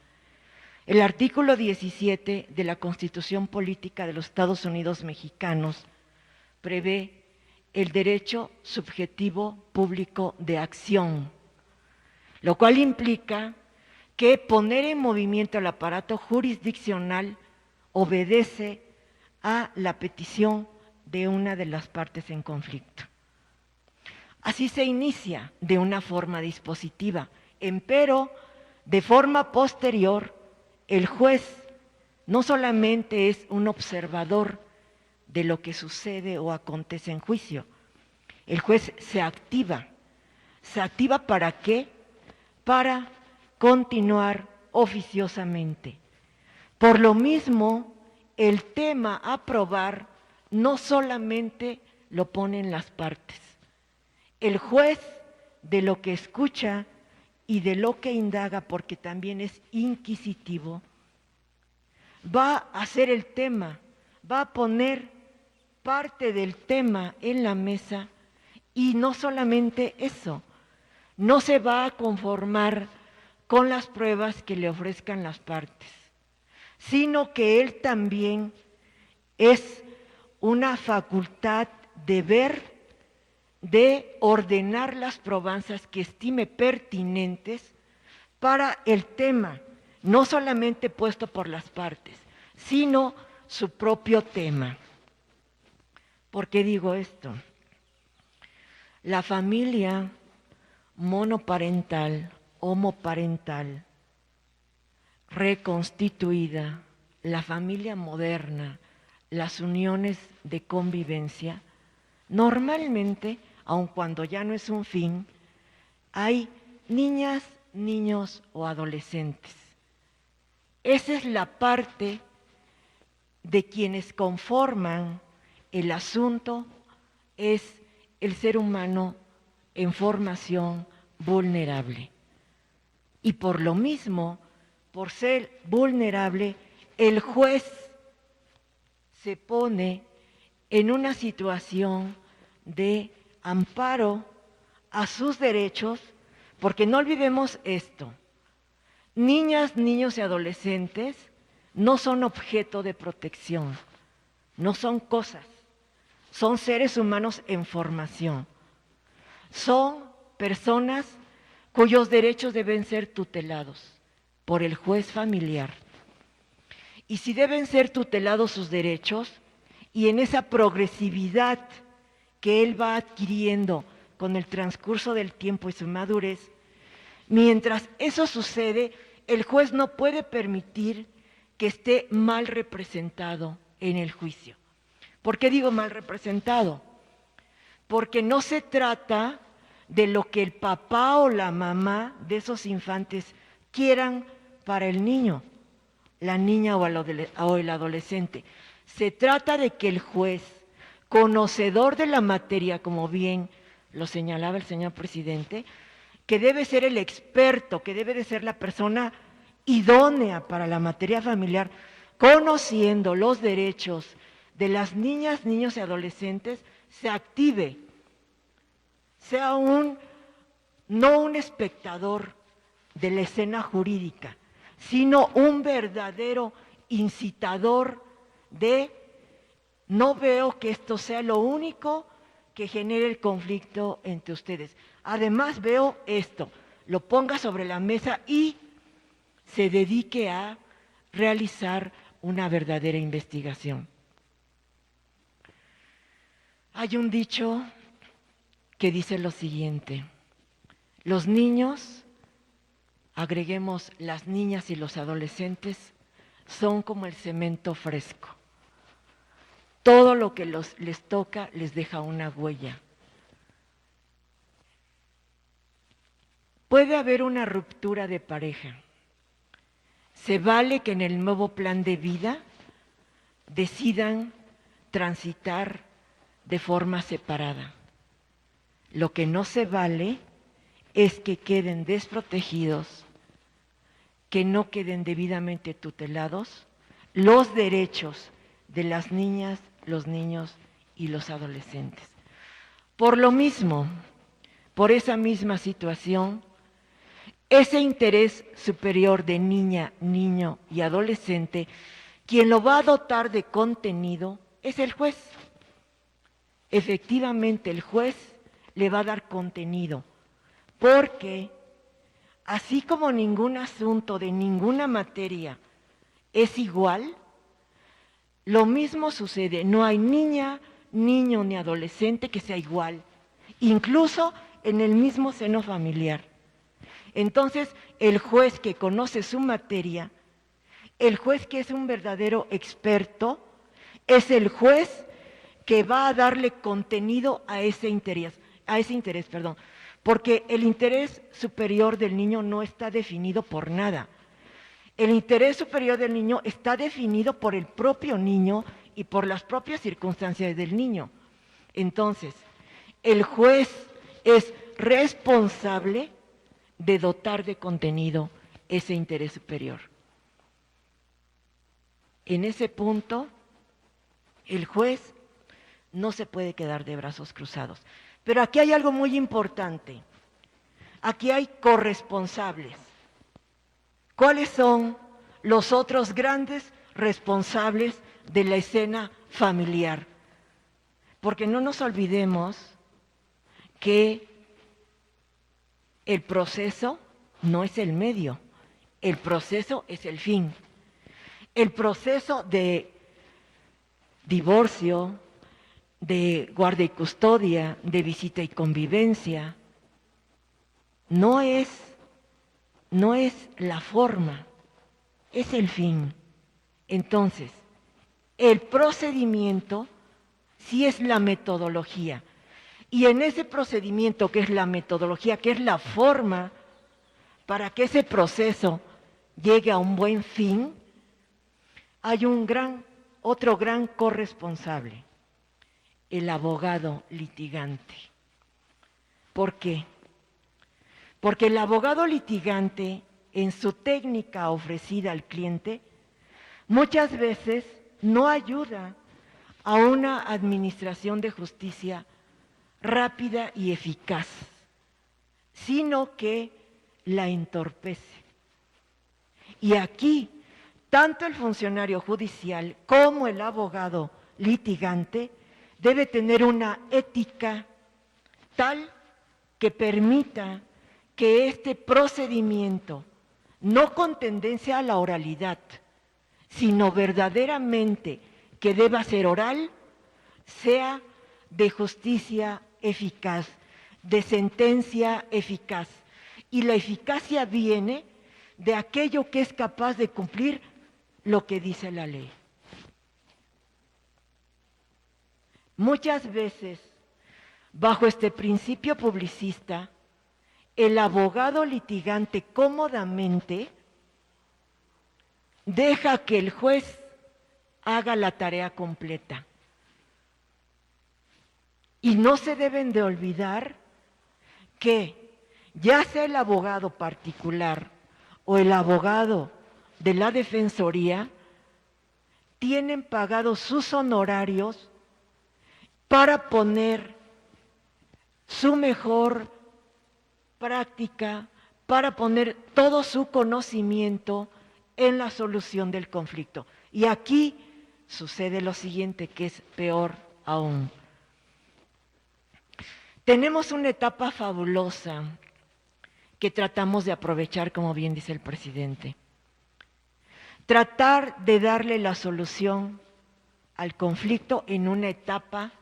Speaker 3: El artículo 17 de la Constitución Política de los Estados Unidos Mexicanos prevé el derecho subjetivo público de acción, lo cual implica que poner en movimiento el aparato jurisdiccional obedece a la petición de una de las partes en conflicto. Así se inicia de una forma dispositiva, empero de forma posterior el juez no solamente es un observador de lo que sucede o acontece en juicio, el juez se activa. ¿Se activa para qué? Para continuar oficiosamente. Por lo mismo, el tema a probar no solamente lo ponen las partes. El juez, de lo que escucha y de lo que indaga, porque también es inquisitivo, va a hacer el tema, va a poner parte del tema en la mesa y no solamente eso, no se va a conformar con las pruebas que le ofrezcan las partes, sino que él también es una facultad de ver, de ordenar las probanzas que estime pertinentes para el tema, no solamente puesto por las partes, sino su propio tema. ¿Por qué digo esto? La familia monoparental, homoparental, reconstituida, la familia moderna, las uniones de convivencia, normalmente, aun cuando ya no es un fin, hay niñas, niños o adolescentes. Esa es la parte de quienes conforman el asunto, es el ser humano en formación vulnerable. Y por lo mismo, por ser vulnerable, el juez se pone en una situación de amparo a sus derechos, porque no olvidemos esto, niñas, niños y adolescentes no son objeto de protección, no son cosas, son seres humanos en formación, son personas cuyos derechos deben ser tutelados por el juez familiar. Y si deben ser tutelados sus derechos, y en esa progresividad que él va adquiriendo con el transcurso del tiempo y su madurez, mientras eso sucede, el juez no puede permitir que esté mal representado en el juicio. ¿Por qué digo mal representado? Porque no se trata de lo que el papá o la mamá de esos infantes quieran para el niño, la niña o el adolescente. Se trata de que el juez, conocedor de la materia, como bien lo señalaba el señor presidente, que debe ser el experto, que debe de ser la persona idónea para la materia familiar, conociendo los derechos de las niñas, niños y adolescentes, se active, sea no un espectador de la escena jurídica, sino un verdadero incitador de no veo que esto sea lo único que genere el conflicto entre ustedes. Además veo esto, lo ponga sobre la mesa y se dedique a realizar una verdadera investigación. Hay un dicho que dice lo siguiente: los niños, agreguemos las niñas y los adolescentes, son como el cemento fresco. Todo lo que les toca les deja una huella. Puede haber una ruptura de pareja. Se vale que en el nuevo plan de vida decidan transitar de forma separada. Lo que no se vale es que queden desprotegidos, que no queden debidamente tutelados los derechos de las niñas, los niños y los adolescentes. Por lo mismo, por esa misma situación, ese interés superior de niña, niño y adolescente, quien lo va a dotar de contenido es el juez. Efectivamente, el juez le va a dar contenido, porque así como ningún asunto de ninguna materia es igual, lo mismo sucede, no hay niña, niño ni adolescente que sea igual, incluso en el mismo seno familiar. Entonces, el juez que conoce su materia, el juez que es un verdadero experto, es el juez que va a darle contenido a ese interés, porque el interés superior del niño no está definido por nada. El interés superior del niño está definido por el propio niño y por las propias circunstancias del niño. Entonces, el juez es responsable de dotar de contenido ese interés superior. En ese punto, el juez no se puede quedar de brazos cruzados. Pero aquí hay algo muy importante. Aquí hay corresponsables. ¿Cuáles son los otros grandes responsables de la escena familiar? Porque no nos olvidemos que el proceso no es el medio, el proceso es el fin. El proceso de divorcio, de guarda y custodia, de visita y convivencia, no es la forma, es el fin. Entonces, el procedimiento sí es la metodología. Y en ese procedimiento que es la metodología, que es la forma para que ese proceso llegue a un buen fin, hay otro gran corresponsable, el abogado litigante. ¿Por qué? Porque el abogado litigante, en su técnica ofrecida al cliente, muchas veces no ayuda a una administración de justicia rápida y eficaz, sino que la entorpece. Y aquí, tanto el funcionario judicial como el abogado litigante debe tener una ética tal que permita que este procedimiento, no con tendencia a la oralidad, sino verdaderamente que deba ser oral, sea de justicia eficaz, de sentencia eficaz. Y la eficacia viene de aquello que es capaz de cumplir lo que dice la ley. Muchas veces, bajo este principio publicista, el abogado litigante cómodamente deja que el juez haga la tarea completa. Y no se deben de olvidar que ya sea el abogado particular o el abogado de la defensoría, tienen pagados sus honorarios para poner su mejor práctica, para poner todo su conocimiento en la solución del conflicto. Y aquí sucede lo siguiente, que es peor aún. Tenemos una etapa fabulosa que tratamos de aprovechar, como bien dice el presidente. tratar de darle la solución al conflicto en una etapa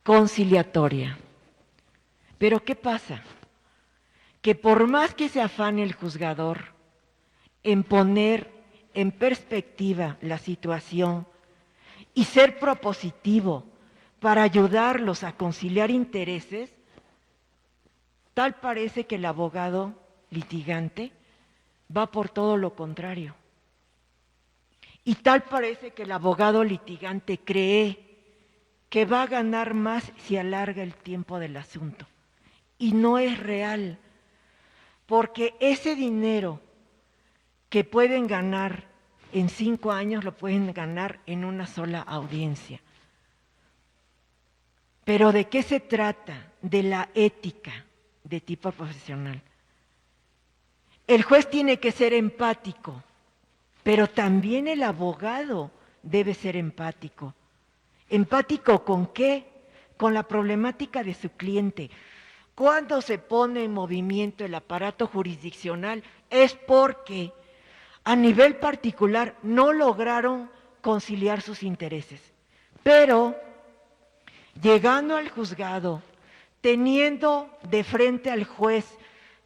Speaker 3: conciliatoria. Pero ¿qué pasa? Que por más que se afane el juzgador en poner en perspectiva la situación y ser propositivo para ayudarlos a conciliar intereses, tal parece que el abogado litigante va por todo lo contrario. Y tal parece que el abogado litigante cree que va a ganar más si alarga el tiempo del asunto. Y no es real, porque ese dinero que pueden ganar en 5 años lo pueden ganar en una sola audiencia. Pero ¿de qué se trata? De la ética de tipo profesional. El juez tiene que ser empático, pero también el abogado debe ser empático. ¿Empático con qué? Con la problemática de su cliente. Cuando se pone en movimiento el aparato jurisdiccional es porque a nivel particular no lograron conciliar sus intereses. Pero llegando al juzgado, teniendo de frente al juez,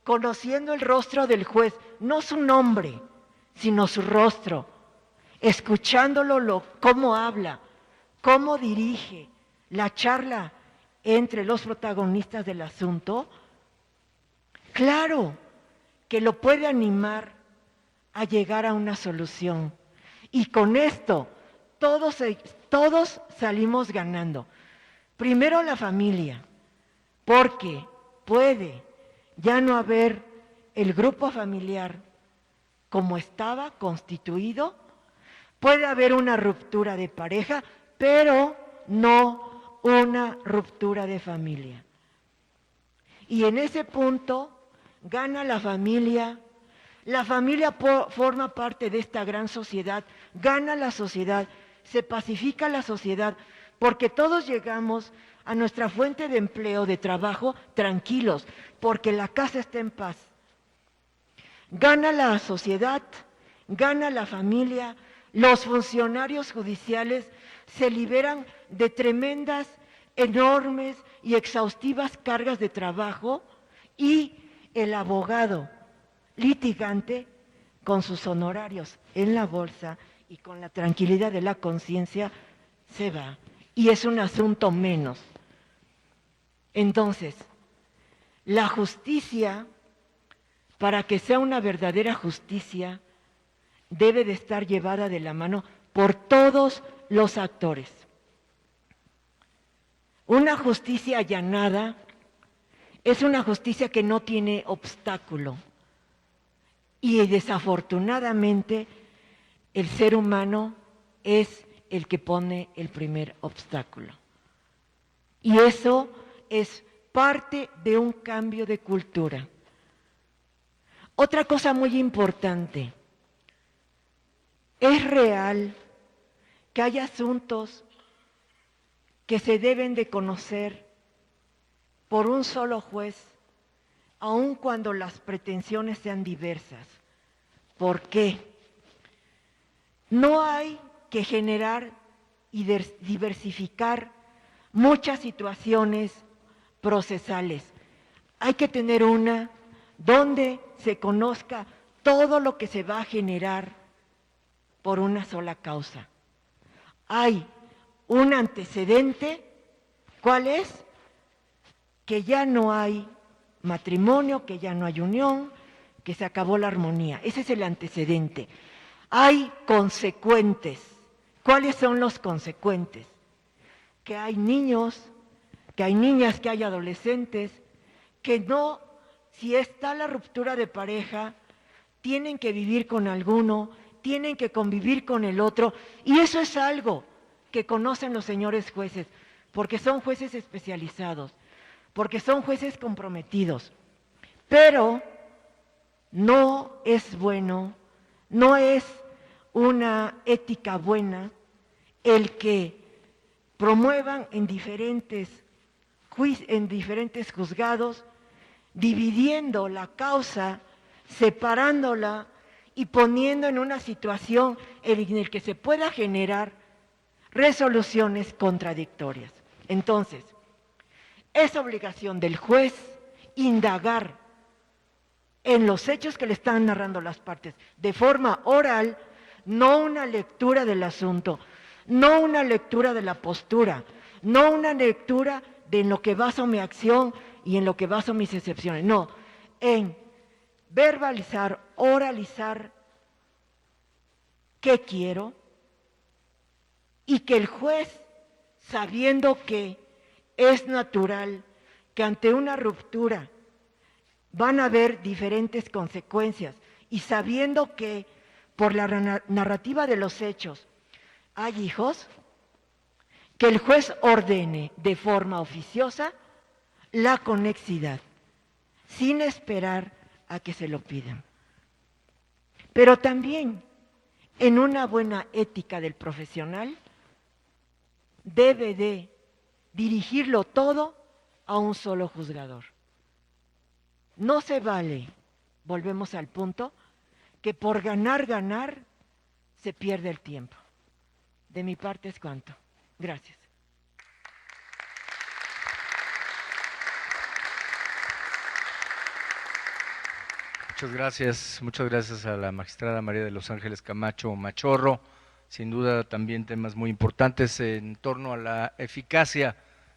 Speaker 3: conociendo el rostro del juez, no su nombre, sino su rostro, escuchándolo cómo habla, cómo dirige la charla entre los protagonistas del asunto, claro que lo puede animar a llegar a una solución. Y con esto todos salimos ganando. Primero la familia, porque puede ya no haber el grupo familiar como estaba constituido, puede haber una ruptura de pareja, pero no una ruptura de familia. Y en ese punto gana la familia forma parte de esta gran sociedad, gana la sociedad, se pacifica la sociedad, porque todos llegamos a nuestra fuente de empleo, de trabajo, tranquilos, porque la casa está en paz. Gana la sociedad, gana la familia, los funcionarios judiciales se liberan de tremendas, enormes y exhaustivas cargas de trabajo y el abogado litigante con sus honorarios en la bolsa y con la tranquilidad de la conciencia se va. Y es un asunto menos. Entonces, la justicia, para que sea una verdadera justicia, debe de estar llevada de la mano por todos los actores. Una justicia allanada es una justicia que no tiene obstáculo. Y desafortunadamente el ser humano es el que pone el primer obstáculo. Y eso es parte de un cambio de cultura. Otra cosa muy importante, es real que hay asuntos que se deben de conocer por un solo juez, aun cuando las pretensiones sean diversas. ¿Por qué? No hay que generar y diversificar muchas situaciones procesales. Hay que tener una donde se conozca todo lo que se va a generar por una sola causa. Hay un antecedente, ¿cuál es? Que ya no hay matrimonio, que ya no hay unión, que se acabó la armonía. Ese es el antecedente. Hay consecuentes. ¿Cuáles son los consecuentes? Que hay niños, que hay niñas, que hay adolescentes, que no, si está la ruptura de pareja, tienen que vivir con alguno, tienen que convivir con el otro, y eso es algo que conocen los señores jueces, porque son jueces especializados, porque son jueces comprometidos. Pero no es bueno, no es una ética buena el que promuevan en diferentes juzgados, dividiendo la causa, separándola y poniendo en una situación en la que se pueda generar resoluciones contradictorias. Entonces, es obligación del juez indagar en los hechos que le están narrando las partes de forma oral, no una lectura del asunto, no una lectura de la postura, no una lectura de en lo que baso mi acción y en lo que baso mis excepciones, no, en verbalizar, oralizar qué quiero y que el juez, sabiendo que es natural que ante una ruptura van a haber diferentes consecuencias y sabiendo que por la narrativa de los hechos hay hijos, que el juez ordene de forma oficiosa la conexidad, sin esperar a que se lo pidan. Pero también, en una buena ética del profesional, debe de dirigirlo todo a un solo juzgador. No se vale, volvemos al punto, que por ganar se pierde el tiempo. De mi parte es cuanto. Gracias.
Speaker 1: Muchas gracias a la magistrada María de los Ángeles Camacho Machorro. Sin duda también temas muy importantes en torno a la eficacia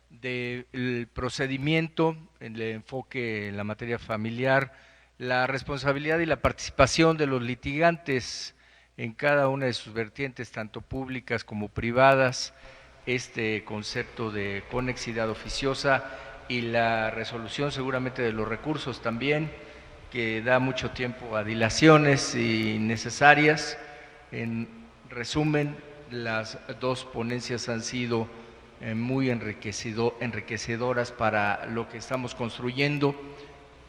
Speaker 1: del procedimiento, el enfoque en la materia familiar, la responsabilidad y la participación de los litigantes en cada una de sus vertientes, tanto públicas como privadas, este concepto de conexidad oficiosa y la resolución seguramente de los recursos también, que da mucho tiempo a dilaciones innecesarias. En resumen, las dos ponencias han sido muy enriquecedoras para lo que estamos construyendo,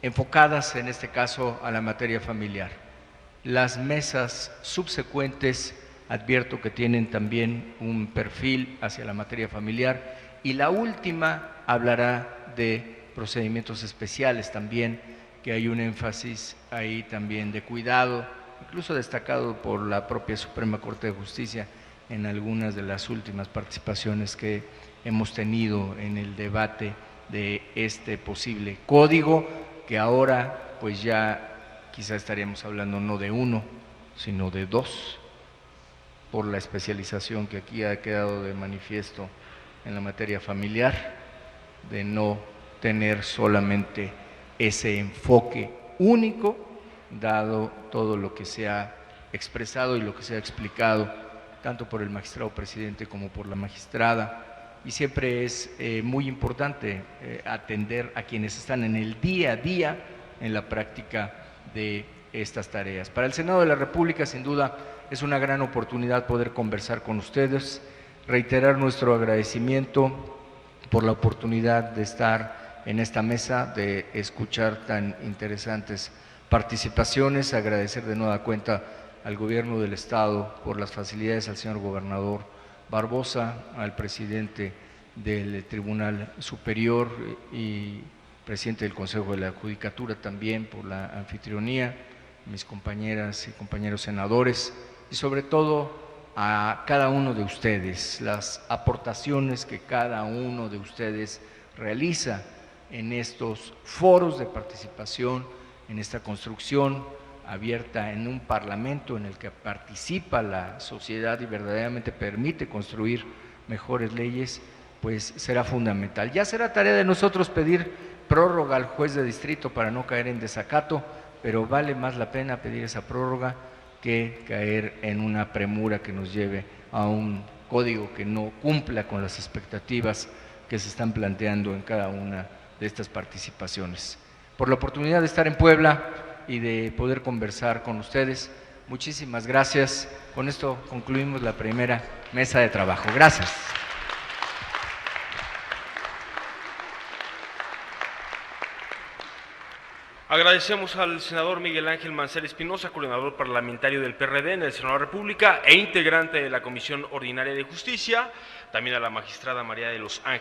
Speaker 1: enfocadas en este caso a la materia familiar. Las mesas subsecuentes advierto que tienen también un perfil hacia la materia familiar y la última hablará de procedimientos especiales también, que hay un énfasis ahí también de cuidado, incluso destacado por la propia Suprema Corte de Justicia en algunas de las últimas participaciones que hemos tenido en el debate de este posible código, que ahora pues ya quizá estaríamos hablando no de uno, sino de dos, por la especialización que aquí ha quedado de manifiesto en la materia familiar, de no tener solamente ese enfoque único, dado todo lo que se ha expresado y lo que se ha explicado, tanto por el magistrado presidente como por la magistrada. Y siempre es muy importante atender a quienes están en el día a día en la práctica de estas tareas. Para el Senado de la República, sin duda, es una gran oportunidad poder conversar con ustedes, reiterar nuestro agradecimiento por la oportunidad de estar en esta mesa, de escuchar tan interesantes participaciones, agradecer de nueva cuenta al Gobierno del Estado por las facilidades, al señor Gobernador Barbosa, al presidente del Tribunal Superior y presidente del Consejo de la Judicatura también por la anfitrionía, mis compañeras y compañeros senadores y sobre todo a cada uno de ustedes, las aportaciones que cada uno de ustedes realiza en estos foros de participación, en esta construcción abierta en un parlamento en el que participa la sociedad y verdaderamente permite construir mejores leyes, pues será fundamental. Ya será tarea de nosotros pedir prórroga al juez de distrito para no caer en desacato, pero vale más la pena pedir esa prórroga que caer en una premura que nos lleve a un código que no cumpla con las expectativas que se están planteando en cada una de estas participaciones. Por la oportunidad de estar en Puebla y de poder conversar con ustedes, muchísimas gracias. Con esto concluimos la primera mesa de trabajo. Gracias.
Speaker 4: Agradecemos al senador Miguel Ángel Mancera Espinosa, coordinador parlamentario del PRD en el Senado de la República e integrante de la Comisión Ordinaria de Justicia, también a la magistrada María de los Ángeles